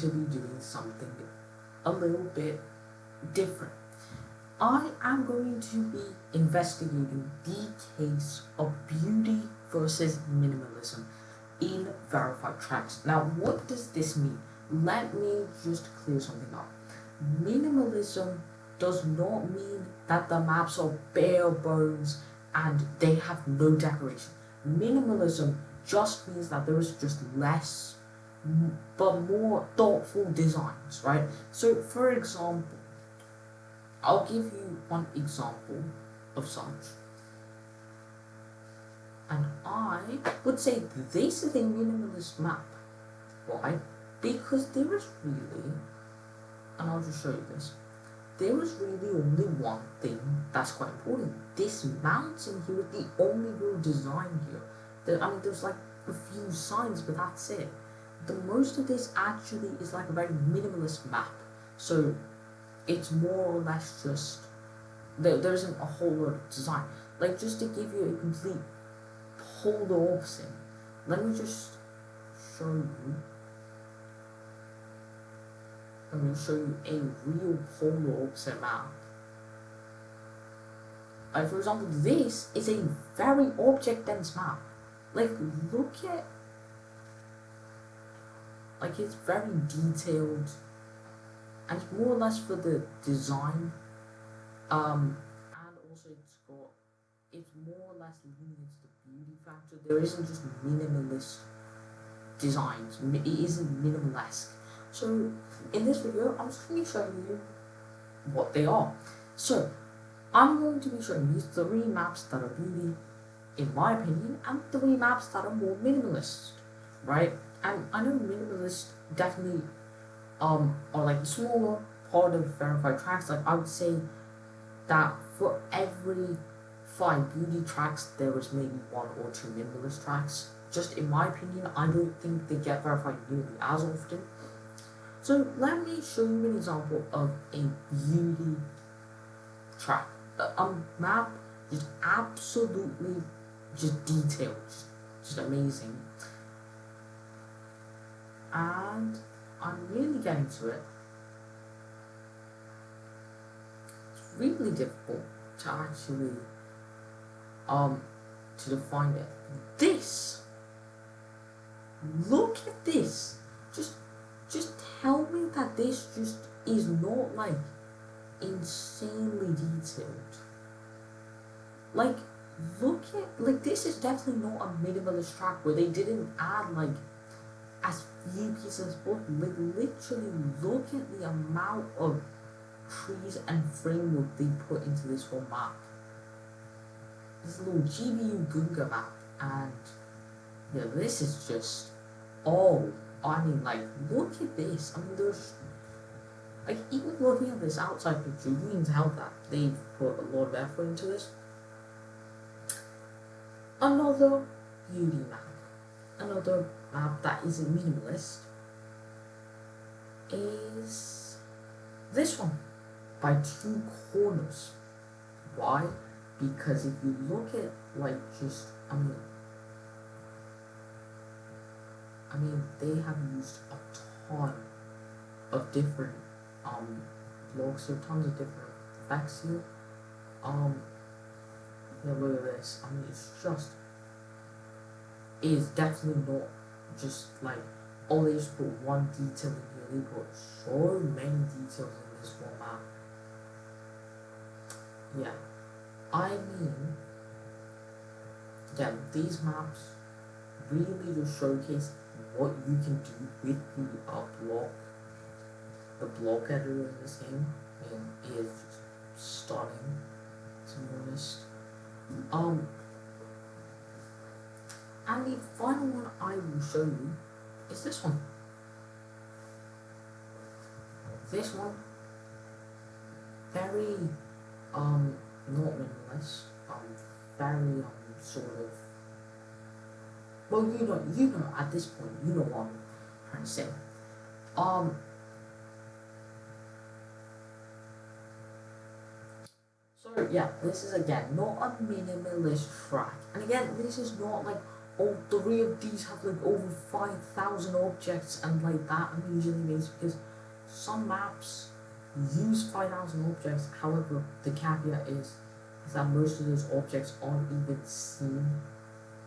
to be doing something a little bit different. I am going to be investigating the case of beauty versus minimalism in verified tracks. Now, what does this mean? Let me just clear something up. Minimalism does not mean that the maps are bare bones and they have no decoration. Minimalism just means that there is just less but more thoughtful designs, right? So, for example, I'll give you one example of such. And I would say this is a minimalist map. Why? Because there is really, and I'll just show you this, there is really only one thing that's quite important. This mountain here is the only real design here. There's like a few signs, but that's it. The most of this actually is like a very minimalist map. So it's more or less just, there isn't a whole lot of design. Like, just to give you a complete polar opposite, let me just show you. Let me show you a real polar opposite map. Like, for example, this is a very object dense map. Like, look at, like, it's very detailed, and it's more or less for the design, and also it's more or less leaning into the beauty factor. There isn't just minimalist designs, it isn't minimalesque. So in this video, I'm just going to show you what they are. So I'm going to be showing you 3 maps that are beauty, in my opinion, and 3 maps that are more minimalist, right? And I know minimalist definitely are like a smaller part of verified tracks. Like, I would say that for every 5 beauty tracks, there is maybe 1 or 2 minimalist tracks. Just in my opinion, I don't think they get verified nearly as often. So let me show you an example of a beauty track. A map just absolutely just detailed, just amazing. And I'm really getting to it. It's really difficult to actually to define it. This, look at this. Just tell me that this just is not like insanely detailed. Like, look at, like, this is definitely not a minimalist track where they didn't add like as few pieces as possible. Like, literally look at the amount of trees and framework they put into this whole map. This little GBU Gunga map, and yeah, this is just, oh, I mean, like, look at this. I mean, there's, like, even looking at this outside picture, you can tell that they've put a lot of effort into this. Another beauty map, another map that isn't minimalist, is this one, by 2 corners. Why? Because if you look at, like, just, I mean, they have used a ton of different blocks. There are tons of different effects here. Yeah, look at this. I mean, it is definitely not just like, oh, they just put one detail in here. They put so many details in this one map. Yeah, I mean, yeah, these maps really just showcase what you can do with the block. The block editor in this game, I mean, is just stunning, to be honest. And the final one I will show you is this one. This one, very not minimalist, very sort of, well, you know at this point, you know what I'm trying to say. So yeah, this is again not a minimalist track, and again, this is not like all three of these have like over 5,000 objects, and like that immediately makes, because some maps use 5,000 objects. However, the caveat is that most of those objects aren't even seen.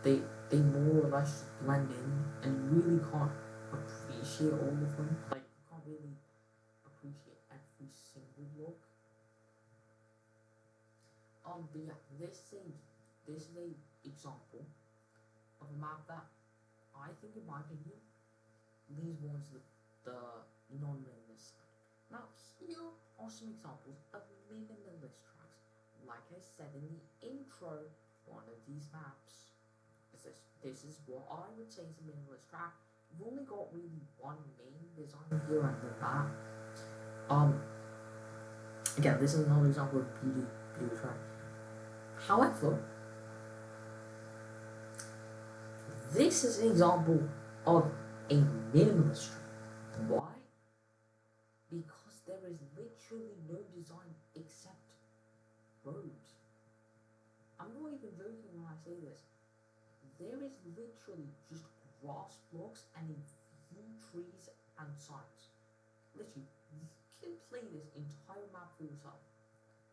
They more or less just blend in, and you really can't appreciate all of them. Like, you can't really appreciate every single block. But yeah, this is a example of a map that I think, in my opinion, leans more into the non-minimalist side. Now, here are some examples of minimalist tracks. Like I said in the intro, one of these maps is this. This is what I would say is a minimalist track. You've only got really one main design here and then that. Again, this is another example of beauty track. However, this is an example of a minimalist track. Why? Because there is literally no design except roads. I'm not even joking when I say this. There is literally just grass blocks and a few trees and signs. Literally, you can play this entire map for yourself.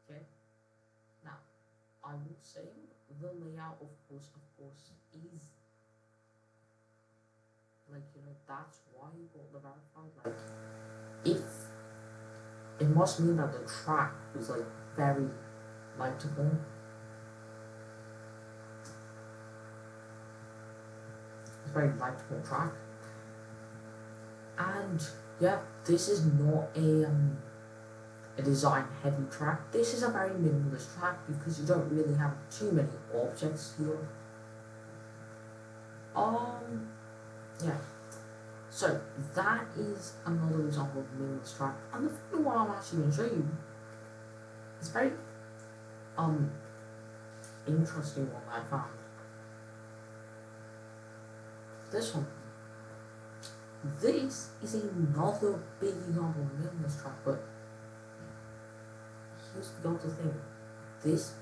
Okay? Now, I will say the layout, of course, is like, you know, that's why you got the verified. Like, if it must mean that the track was like very lightable. It's very lightable track. And yeah, this is not a design heavy track. This is a very minimalist track because you don't really have too many objects here. Yeah. So that is another example of minimalist track. And the final one I'm actually going to show you is very interesting one I found. This one. This is another big example of minimalist track, but here's the other thing. This,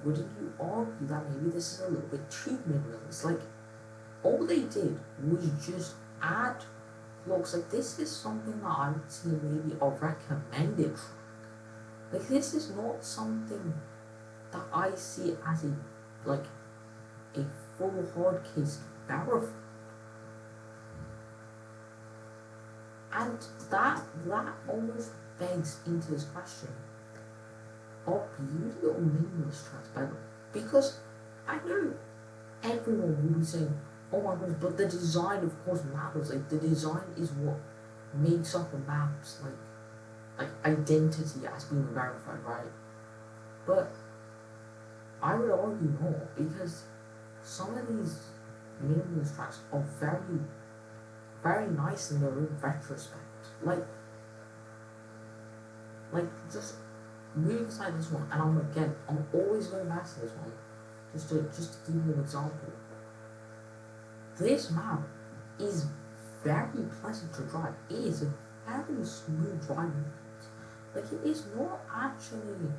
wouldn't you argue that maybe this is a little bit too minimalist? Like, all they did was just add blocks. Like, this is something that I would say maybe a recommended track. Like, this is not something that I see as a full hard case verified. And that almost begs into this question: are beauty or minimalist tracks better? Because I know everyone will be saying, oh my gosh, but the design of course matters. Like, the design is what makes up a map's like identity as being verified, right? But I would argue not, because some of these minimalist tracks are very, very nice in their own retrospect. Like just moving aside this one, and I'm always going back to this one, just to give you an example. This map is very pleasant to drive. It is a very smooth driving. Like, it is not actually,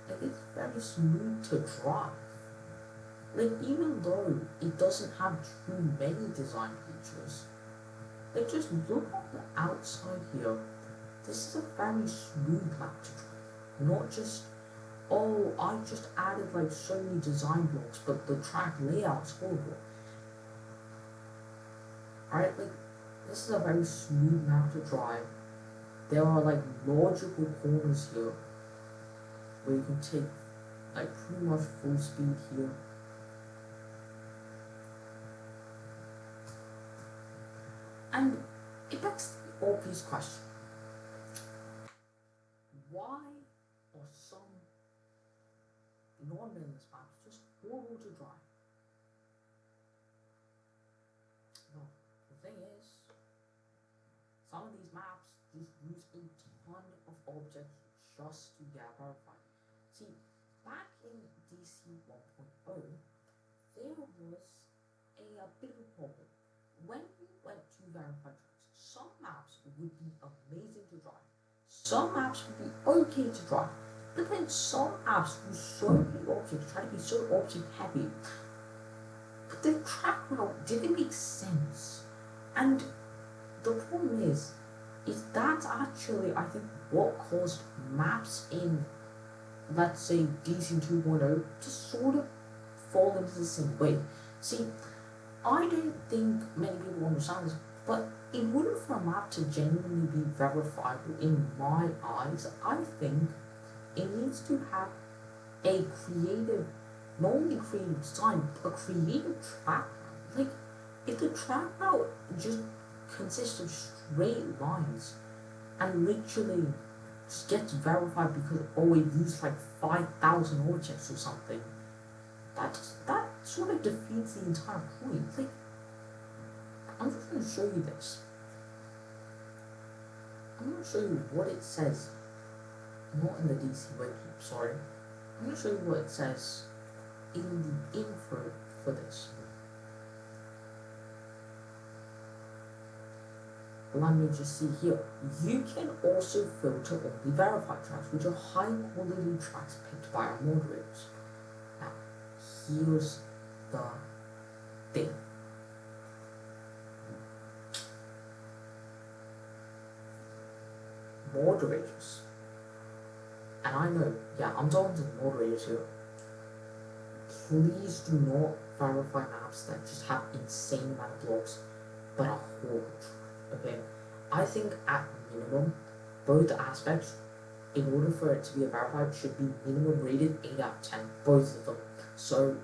like, it's very smooth to drive. Like, even though it doesn't have too many design features, like, just look on the outside here. This is a very smooth map to drive. Not just, oh, I just added like so many design blocks, but the track layout's horrible. Alright, like, this is a very smooth map to drive. There are like logical corners here where you can take like pretty much full speed here. And it begs the obvious question: why are some non-minimalist maps just horrible to drive? Well, the thing is, some of these maps just use a ton of objects just to get verified. See, back in DC 1.0, there was a bit of a problem. When we went to verified tracks, some maps would be amazing to drive. Some maps would be okay to drive. But then some maps use so many objects, try to be so object heavy, the track route didn't make sense. And the problem is that's actually, I think, what caused maps in, let's say, DC 2.0 to sort of fall into the same way. See, I don't think many people understand this, but in order for a map to genuinely be verifiable in my eyes, I think it needs to have a creative, not only creative design, but a creative track route. Like, if the track route just consists of straight lines and literally just gets verified because, oh, it used like 5,000 objects or something, that sort of defeats the entire point. Like, I'm just going to show you this. I'm going to show you what it says, not in the DC wiki, sorry. I'm going to show you what it says in the info for this. Let me just see here. You can also filter only verified tracks, which are high quality tracks picked by our moderators. Now, here's the thing. Moderators. And I know, yeah, I'm talking to the moderators here. Please do not verify maps that just have insane amount of blocks, but are horrible. Okay? I think at minimum, both aspects, in order for it to be a verified, should be minimum rated 8 out of 10, both of them. So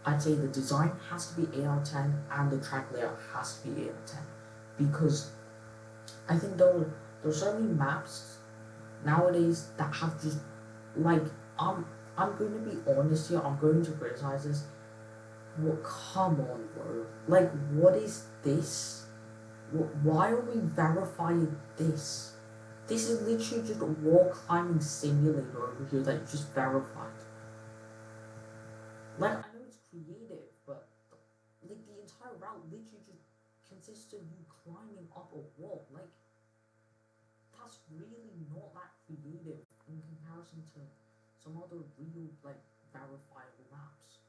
I'd say the design has to be 8 out of 10 and the track layout has to be 8 out of 10. Because I think there are so many maps nowadays that have just, like, I'm going to be honest here, I'm going to criticize this. Well, come on, bro. Like, what is this? Why are we verifying this? This is literally just a wall climbing simulator over here that you just verified. Like, I know it's creative, but like the entire route literally just consists of you climbing up a wall. Like, that's really not that creative in comparison to some other real, like, verifiable maps.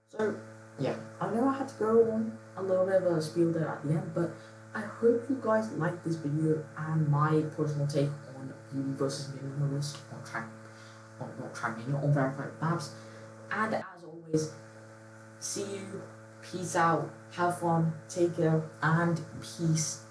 So, yeah, I know I had to go on a little bit of a spiel there at the end, but I hope you guys liked this video and my personal take on beauty versus minimalist on verified maps. And as always, see you, peace out, have fun, take care, and peace